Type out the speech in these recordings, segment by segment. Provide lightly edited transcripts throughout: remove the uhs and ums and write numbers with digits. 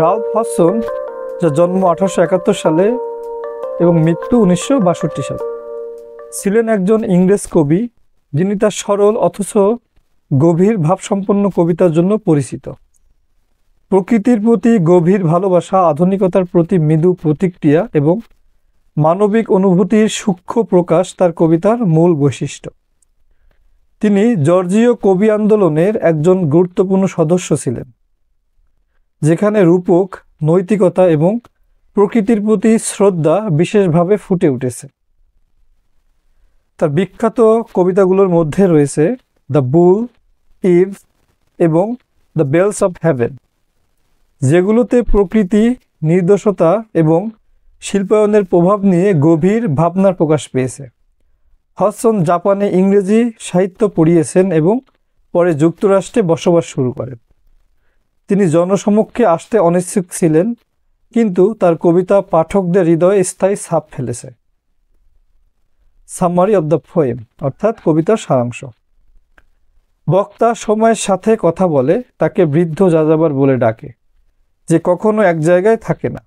Ralph Hodson, যার জন্ম 1871 সালে এবং মৃত্যু 1962 সালে, ছিলেন একজন ইংরেজ কবি যিনি তার সরল অথচ গভীর ভাবসম্পন্ন কবিতার জন্য পরিচিত। প্রকৃতির প্রতি গভীর ভালোবাসা, আধুনিকতার প্রতি মৃদু প্রতিক্রিয়া এবং মানবিক অনুভূতির সূক্ষ্ম প্রকাশ তার কবিতার মূল বৈশিষ্ট্য। তিনি জর্জীয় কবি আন্দোলনের একজন গুরুত্বপূর্ণ সদস্য ছিলেন, যেখানে রূপক, নৈতিকতা এবং প্রকৃতির প্রতি শ্রদ্ধা বিশেষভাবে ফুটে উঠেছে। তার বিখ্যাত কবিতাগুলোর মধ্যে রয়েছে দ্য বুল, ইভ এবং দ্য বেলস অফ হেভেন, যেগুলোতে প্রকৃতি, নির্দোষতা এবং শিল্পায়নের প্রভাব নিয়ে গভীর ভাবনার প্রকাশ পেয়েছে। হডসন জাপানে ইংরেজি সাহিত্য পড়িয়েছেন এবং পরে যুক্তরাষ্ট্রে বসবাস শুরু করেন। তিনি জনসমক্ষে আসতে অনিচ্ছুক ছিলেন, কিন্তু তার কবিতা পাঠকদের হৃদয়ে স্থায়ী ছাপ ফেলেছে। সামারি অব দ্য পোয়েম, অর্থাৎ কবিতার সারাংশ। বক্তা সময়ের সাথে কথা বলে, তাকে বৃদ্ধ যাযাবর বলে ডাকে, যে কখনো এক জায়গায় থাকে না।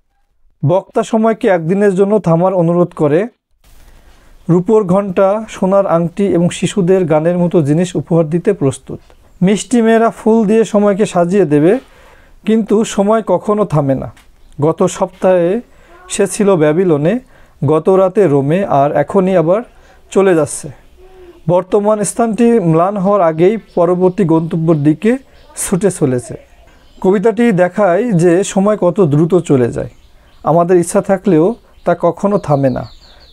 বক্তা সময়কে একদিনের জন্য থামার অনুরোধ করে, রূপোর ঘণ্টা, সোনার আংটি এবং শিশুদের গানের মতো জিনিস উপহার দিতে প্রস্তুত। মিষ্টি মেয়েরা ফুল দিয়ে সময়কে সাজিয়ে দেবে, কিন্তু সময় কখনো থামে না। গত সপ্তাহে সে ছিল ব্যাবিলনে, গত রাতে রোমে, আর এখনই আবার চলে যাচ্ছে। বর্তমান স্থানটি ম্লান হওয়ার আগেই পরবর্তী গন্তব্যের দিকে ছুটে চলেছে। কবিতাটি দেখায় যে সময় কত দ্রুত চলে যায়। আমাদের ইচ্ছা থাকলেও তা কখনো থামে না।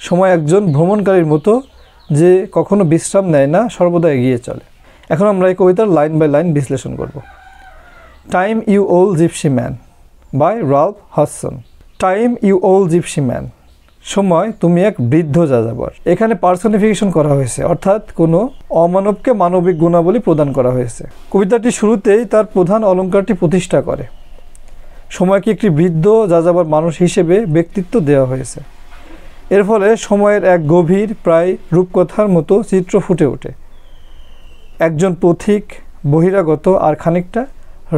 সময় একজন ভ্রমণকারীর মতো, যে কখনো বিশ্রাম নেয় না, সর্বদা এগিয়ে চলে। এখন আমরা এই কবিতার লাইন বাই লাইন বিশ্লেষণ করব। Time you old gipsy man by Ralph Hodgson. Time you old gipsy man, সময় তুমি এক বৃদ্ধ যাযাবর। এখানে পার্সনিফিকেশন করা হয়েছে, অর্থাৎ কোনো অমানবকে মানবিক গুণাবলী প্রদান করা হয়েছে। কবিতাটি শুরুতেই তার প্রধান অলঙ্কারটি প্রতিষ্ঠা করে। সময়কে একটি বৃদ্ধ যাযাবর মানুষ হিসেবে ব্যক্তিত্ব দেওয়া হয়েছে। এর ফলে সময়ের এক গভীর, প্রায় রূপকথার মতো চিত্র ফুটে ওঠে। একজন পথিক, বহিরাগত আর খানিকটা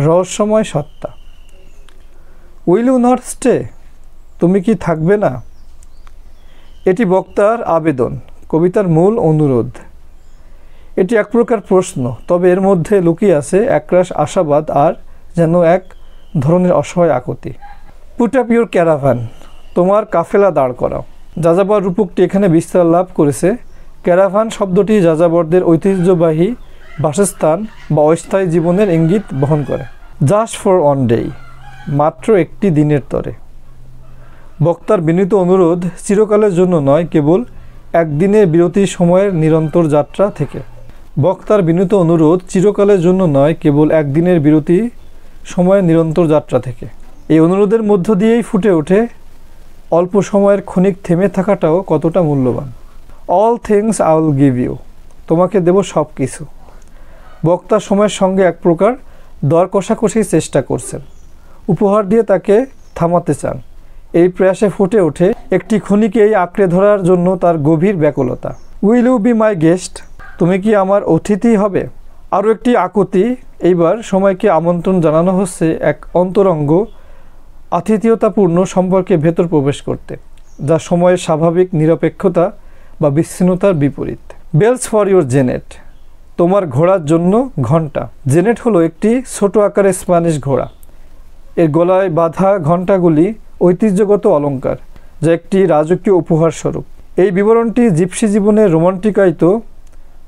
রহস্যময় সত্তা। উইল ইউ নট স্টে, তুমি কি থাকবে না? এটি বক্তার আবেদন, কবিতার মূল অনুরোধ। এটি এক প্রকার প্রশ্ন, তবে এর মধ্যে লুকিয়ে আছে একরাশ আশাবাদ আর যেন এক ধরনের অসহায় আকুতি। পুট আপ ইউর ক্যারাভান, তোমার কাফেলা দাঁড় করাও। যাযাবর রূপকটি এখানে বিস্তার লাভ করেছে। ক্যারাভান শব্দটি যাযাবরদের ঐতিহ্যবাহী বাসস্থান বা অস্থায়ী জীবনের ইঙ্গিত বহন করে। জাস্ট ফর ওয়ান ডে, মাত্র একটি দিনের তরে। বক্তার বিনীত অনুরোধ চিরকালের জন্য নয়, কেবল একদিনের বিরতির সময়ের নিরন্তর যাত্রা থেকে। বক্তার বিনীত অনুরোধ চিরকালের জন্য নয়, কেবল একদিনের বিরতি সময়ের নিরন্তর যাত্রা থেকে। এই অনুরোধের মধ্য দিয়েই ফুটে ওঠে অল্প সময়ের ক্ষণিক থেমে থাকাটাও কতটা মূল্যবান। All things I will give you, তোমাকে দেব সব কিছু। বক্তা সময়ের সঙ্গে এক প্রকার দর কষাকষির চেষ্টা করছেন, উপহার দিয়ে তাকে থামাতে চান। এই প্রয়াসে ফুটে ওঠে একটি ক্ষণিকেই আঁকড়ে ধরার জন্য তার গভীর ব্যাকুলতা। Will you be my guest, তুমি কি আমার অতিথি হবে? আরও একটি আকুতি, এইবার সময়কে আমন্ত্রণ জানানো হচ্ছে এক অন্তরঙ্গ, আতিথেয়তাপূর্ণ সম্পর্কে ভেতর প্রবেশ করতে, যা সময়ের স্বাভাবিক নিরপেক্ষতা বা বিচ্ছিন্নতার বিপরীত। বেলস ফর ইউর জেনেট, তোমার ঘোড়ার জন্য ঘণ্টা। জেনেট হলো একটি ছোট আকারের স্প্যানিশ ঘোড়া। এর গলায় বাঁধা ঘণ্টাগুলি ঐতিহ্যগত অলঙ্কার, যা একটি রাজকীয় উপহার স্বরূপ। এই বিবরণটি জিপসি জীবনের রোমান্টিকায়িত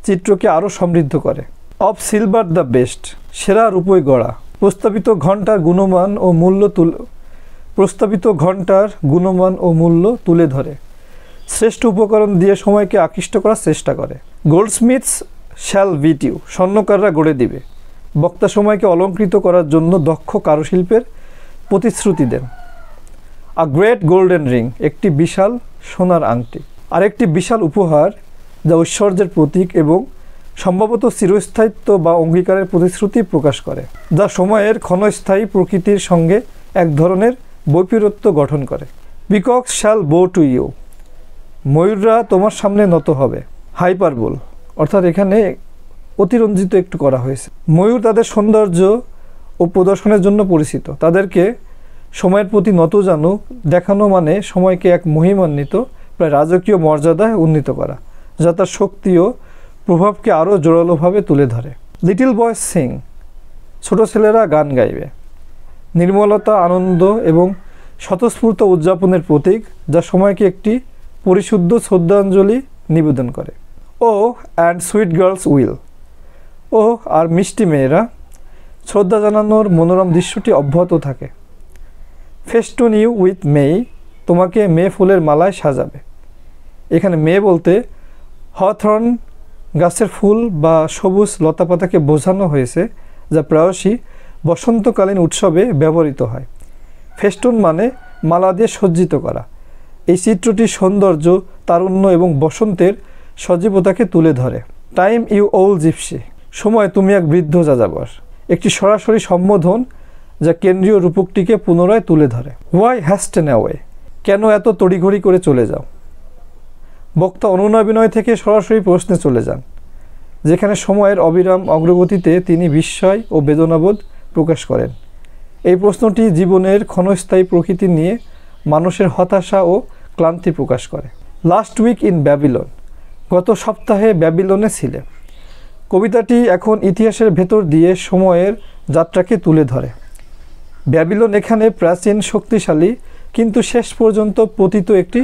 চিত্রকে আরও সমৃদ্ধ করে। অফ সিলভার দ্য বেস্ট, সেরা রূপই গড়া। প্রস্তাবিত ঘণ্টার গুণমান ও মূল্য তুলে ধরে শ্রেষ্ঠ উপকরণ দিয়ে সময়কে আকৃষ্ট করার চেষ্টা করে। গোল্ডস্মিথস শ্যাল বিট ইউ, স্বর্ণকাররা গড়ে দিবে। বক্তা সময়কে অলঙ্কৃত করার জন্য দক্ষ কারুশিল্পের প্রতিশ্রুতি দেন। আ গ্রেট গোল্ডেন রিং, একটি বিশাল সোনার আংটি। আরেকটি বিশাল উপহার, যা ঐশ্বর্যের প্রতীক এবং সম্ভবত চিরস্থায়িত্ব বা অঙ্গীকারের প্রতিশ্রুতি প্রকাশ করে, যা সময়ের ক্ষণস্থায়ী প্রকৃতির সঙ্গে এক ধরনের বৈপরীত্য গঠন করে। পিকক্স শ্যাল বো টু ইউ, ময়ূররা তোমার সামনে নত হবে। হাইপারবোল, অর্থাৎ এখানে অতিরঞ্জিত একটু করা হয়েছে। ময়ূর তাদের সৌন্দর্য ও প্রদর্শনের জন্য পরিচিত। তাদেরকে সময়ের প্রতি নতজানু দেখানো মানে সময়কে এক মহিমান্বিত প্রায় রাজকীয় মর্যাদায় উন্নীত করা, যা তার শক্তি ও প্রভাবকে আরও জোরালোভাবে তুলে ধরে। লিটল বয়েজ সিং, ছোট ছেলেরা গান গাইবে, নির্মলতা, আনন্দ এবং স্বতঃস্ফূর্ত উদযাপনের প্রতীক, যা সময়কে একটি পরিশুদ্ধ শ্রদ্ধাঞ্জলি নিবেদন করে। ও অ্যান্ড সুইট গার্লস উইল, ও আর মিষ্টি মেয়েরা, শ্রদ্ধা জানানোর মনোরম দৃশ্যটি অব্যাহত থাকে। ফেস্টুন ইউ উইথ মেই, তোমাকে মে ফুলের মালায় সাজাবে। এখানে মে বলতে হথর্ন গাছের ফুল বা সবুজ লতাপাতাকে বোঝানো হয়েছে, যা প্রায়শই বসন্তকালীন উৎসবে ব্যবহৃত হয়। ফেস্টুন মানে মালা দিয়ে সজ্জিত করা। এই চিত্রটি সৌন্দর্য, তারুণ্য এবং বসন্তের সজীবতাকে তুলে ধরে। টাইম ইউ ওল্ড জিপসি, সময় তুমি এক বৃদ্ধ যাযাবর, একটি সরাসরি সম্বোধন যা কেন্দ্রীয় রূপকটিকে পুনরায় তুলে ধরে। হোয়াই হ্যাস্টেন অ্যাওয়ে, কেন এত তড়িঘড়ি করে চলে যাও? বক্তা অনুনয় থেকে সরাসরি প্রশ্নে চলে যান, যেখানে সময়ের অবিরাম অগ্রগতিতে তিনি বিস্ময় ও বেদনাবোধ প্রকাশ করেন। এই প্রশ্নটি জীবনের ক্ষণস্থায়ী প্রকৃতি নিয়ে মানুষের হতাশা ও ক্লান্তি প্রকাশ করে। লাস্ট উইক ইন ব্যাবিলন, গত সপ্তাহে ব্যাবিলনে ছিলে। কবিতাটি এখন ইতিহাসের ভেতর দিয়ে সময়ের যাত্রাকে তুলে ধরে। ব্যাবিলন এখানে প্রাচীন, শক্তিশালী কিন্তু শেষ পর্যন্ত পতিত একটি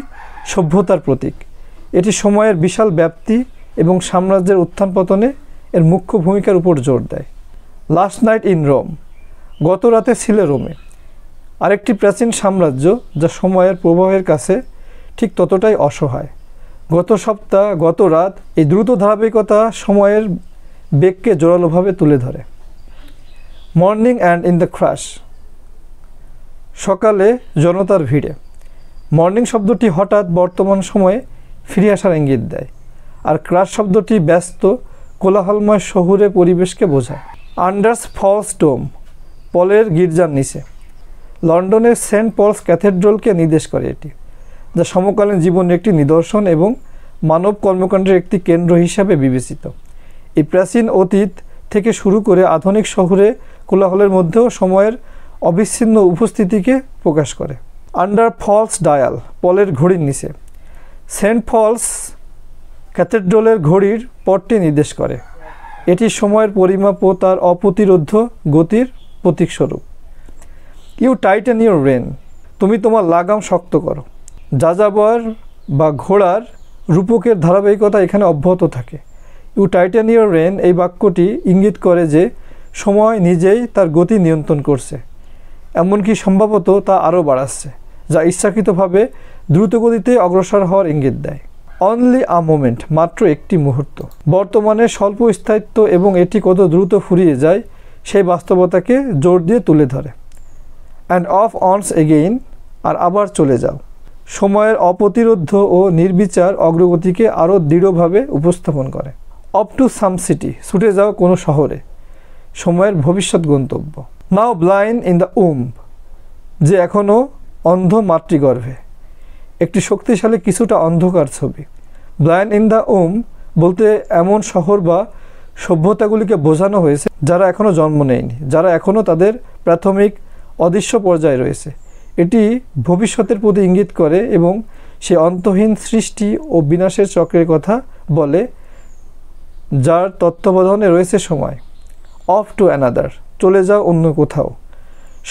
সভ্যতার প্রতীক। এটি সময়ের বিশাল ব্যাপ্তি এবং সাম্রাজ্যের উত্থান পতনে এর মুখ্য ভূমিকার উপর জোর দেয়। লাস্ট নাইট ইন রোম, গত রাতে ছিলে রোমে, আরেকটি প্রাচীন সাম্রাজ্য যা সময়ের প্রবাহের কাছে ঠিক ততটাই অসহায়। গত সপ্তাহ, গত রাত, এই দ্রুত ধারাবাহিকতা সময়ের বেগকে জোরালোভাবে তুলে ধরে। Morning and in the crush, সকালে জনতার ভিড়ে। মর্নিং শব্দটি হঠাৎ বর্তমান সময়ে ফিরে আসার ইঙ্গিত দেয়, আর ক্রাশ শব্দটি ব্যস্ত, কোলাহলময় শহুরে পরিবেশকে বোঝায়। আন্ডার্স ফলস ডোম, পলের গির্জার নিচে। লন্ডনের সেন্ট পলস ক্যাথেড্রালকে নির্দেশ করে এটি, যা সমকালীন জীবনের একটি নিদর্শন এবং মানব কর্মকাণ্ডের একটি কেন্দ্র হিসাবে বিবেচিত। এই প্রাচীন অতীত থেকে শুরু করে আধুনিক শহুরে কোলাহলের মধ্যেও সময়ের অবিচ্ছিন্ন উপস্থিতিকে প্রকাশ করে। আন্ডার ফলস ডায়াল, পলের ঘড়ির নিচে। সেন্ট পলস ক্যাথেড্রালের ঘড়ির পটটি নির্দেশ করে। এটি সময়ের পরিমাপ ও তার অপ্রতিরোধ্য গতির প্রতীকস্বরূপ। ইউ টাইটেন ইউর রেন, তুমি তোমার লাগাম শক্ত করো। যাযাবর বা ঘোড়ার রূপকের ধারাবাহিকতা এখানে অব্যাহত থাকে। ইউ টাইটেন ইউর রেন, এই বাক্যটি ইঙ্গিত করে যে সময় নিজেই তার গতি নিয়ন্ত্রণ করছে, এমনকি সম্ভবত তা আরও বাড়াচ্ছে, যা ইচ্ছাকৃতভাবে দ্রুতগতিতে অগ্রসর হওয়ার ইঙ্গিত দেয়। অনলি আ মোমেন্ট, মাত্র একটি মুহূর্ত, বর্তমানে স্বল্প স্থায়িত্ব এবং এটি কত দ্রুত ফুরিয়ে যায় সেই বাস্তবতাকে জোর দিয়ে তুলে ধরে। অ্যান্ড অফ অনস এগেইন, আর আবার চলে যাও, সময়ের অপ্রতিরোধ্য ও নির্বিচার অগ্রগতিকে আরও দৃঢ়ভাবে উপস্থাপন করে। অপ টু সাম সিটি, ছুটে যাও কোনো শহরে, সময়ের ভবিষ্যৎ গন্তব্য। নাও ব্লাইন্ড ইন দ্য উম্ব, যে এখনও অন্ধ মাতৃগর্ভে, একটি শক্তিশালী কিছুটা অন্ধকার ছবি। ব্লাইন্ড ইন দ্য উম্ব বলতে এমন শহর বা সভ্যতাগুলিকে বোঝানো হয়েছে যারা এখনও জন্ম নেয়নি, যারা এখনও তাদের প্রাথমিক অদৃশ্য পর্যায়ে রয়েছে। এটি ভবিষ্যতের প্রতি ইঙ্গিত করে এবং সে অন্তহীন সৃষ্টি ও বিনাশের চক্রের কথা বলে, যার তত্ত্বাবধানে রয়েছে সময়। অফ টু অ্যানাদার, চলে যাও অন্য কোথাও,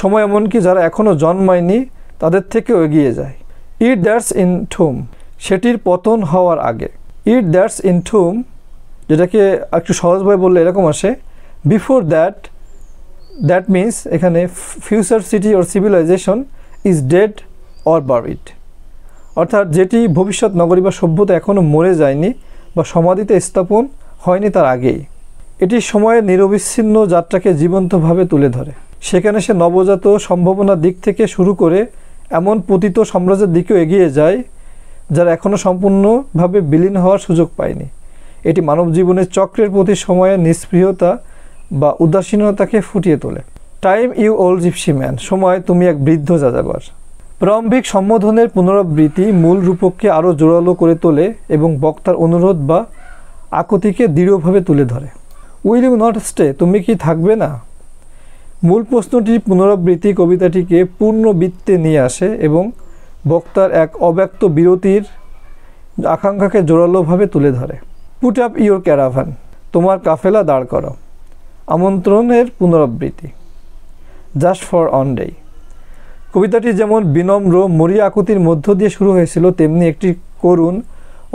সময় এমনকি যারা এখনও জন্মায়নি তাদের থেকেও এগিয়ে যায়। ইট দ্যাটস ইন টুম, সেটির পতন হওয়ার আগে। ইট দ্যাটস ইন টুম, যেটাকে একটু সহজভাবে বললে এরকম আসে, বিফোর দ্যাট, দ্যাট মিনস এখানে future city or civilisation is dead or buried, অর্থাৎ যেটি ভবিষ্যৎ নগরী বা সভ্যতা এখনও মরে যায়নি বা সমাধিতে স্থাপন হয়নি তার আগেই। এটি সময়ের নিরবিচ্ছিন্ন যাত্রাকে জীবন্তভাবে তুলে ধরে। সেখানে সে নবজাত সম্ভাবনার দিক থেকে শুরু করে এমন পতিত সাম্রাজ্যের দিকেও এগিয়ে যায় যারা এখনও সম্পূর্ণভাবে বিলীন হওয়ার সুযোগ পায়নি। এটি মানব জীবনের চক্রের প্রতি সময়ের নিষ্ক্রিয়তা বা উদাসীনতাকে ফুটিয়ে তোলে। Time you old gipsy man, সময় তুমি এক বৃদ্ধ যাযাবর। প্রারম্ভিক সম্বোধনের পুনরাবৃত্তি মূল রূপককে আরও জোরালো করে তোলে এবং বক্তার অনুরোধ বা আকুতিকে দৃঢ়ভাবে তুলে ধরে। উইল ইউ নট স্টে, তুমি কি থাকবে না? মূল প্রশ্নটির পুনরাবৃত্তি কবিতাটিকে পূর্ণবৃত্তে নিয়ে আসে এবং বক্তার এক অব্যক্ত বিরতির আকাঙ্ক্ষাকে জোরালোভাবে তুলে ধরে। পুট আপ ইউর ক্যারাভান, তোমার কাফেলা দাঁড় করো। আমন্ত্রণের পুনরাবৃত্তি, জাস্ট ফর অন ডে। কবিতাটি যেমন বিনম্র মরিয়া আকুতির মধ্য দিয়ে শুরু হয়েছিল, তেমনি একটি করুণ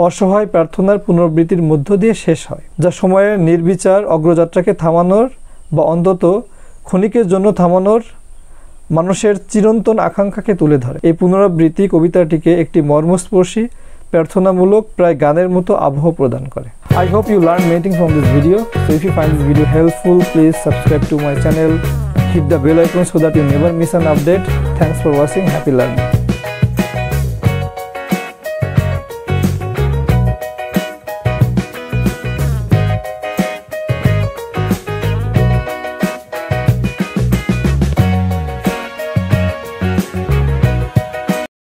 অসহায় প্রার্থনার পুনরাবৃত্তির মধ্য দিয়ে শেষ হয়, যা সময়ের নির্বিচার অগ্রযাত্রাকে থামানোর বা অন্তত ক্ষণিকের জন্য থামানোর মানুষের চিরন্তন আকাঙ্ক্ষাকে তুলে ধরে। এই পুনরাবৃত্তি কবিতাটিকে একটি মর্মস্পর্শী প্রার্থনামূলক প্রায় গানের মতো আবহ প্রদান করে। I hope you learned many things from this video. So if you find this video helpful, please subscribe to my channel, hit the bell icon so that you never miss an update. Thanks for watching. Happy learning.